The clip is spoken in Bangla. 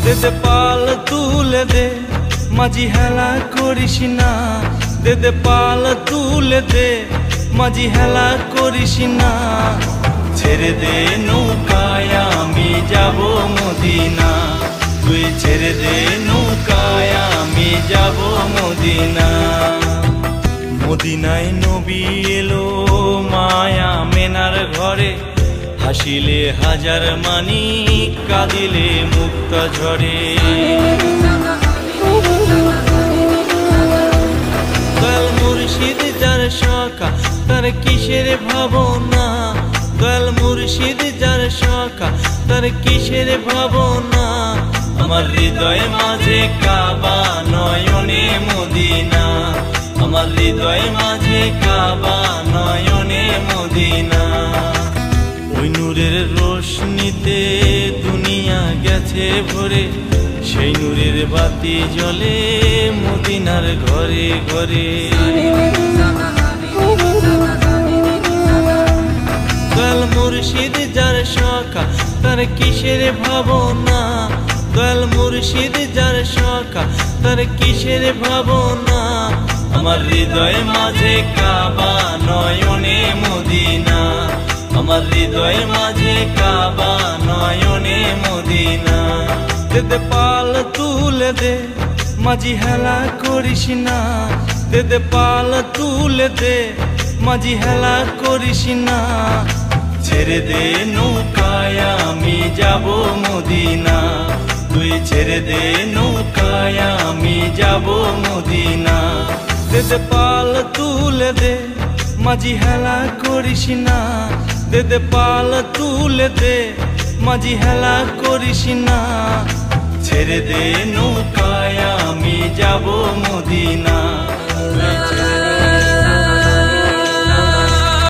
দে পাল তুলে দে মাঝি হেলা করিস না, দে পাল তুলে দে মাঝি হেলা করিস না। ছেড়ে দে নৌকায় আমি যাব মদিনা, তুই ছেড়ে দে নৌকায় আমি যাব মদিনা। মদিনায় নবী এলো মায়া মেনার ঘরে, হাসিলে হাজার মানিক কাঁদিলে মুক্তা ঝরে। দয়াল মুর্শিদ যার সখা তার কিসের ভাবনা, দয়াল মুর্শিদ যার সখা তার কিসের ভাবনা। আমার হৃদয় মাঝে কাবা নয়নে মদিনা, আমার হৃদয় মাঝে কাবা নয়নে মদিনা। ওই নূরের রোশনীতে দুনিয়া গেছে ভরে, সেই নূরের বাতি জ্বলে মদিনার ঘরে ঘরে। দয়াল মুর্শিদ যার সখা তার কিসের ভাবনা, দয়াল মুর্শিদ যার সখা তার কিসের ভাবনা। আমার হৃদয় মাঝে কাবা নয়নে মদিনা, আমার হৃদয় মাঝে কাবা নয়নে মদিনা। দে পাল তুলে দে মাঝি হেলা করিস না, দে পাল তুলে দে মাঝি হেলা করিস না। ছেড়ে দে নৌকায় আমি যাব মদিনা, তুই ছেড়ে দে নৌকায় আমি যাব মদিনা। দে পাল তুলে দে মাঝি হেলা করিস না, দে পাল তুলে দে মাঝি হেলা করিস না। ছেড়ে দে নৌকায় আমি যাব মদিনা,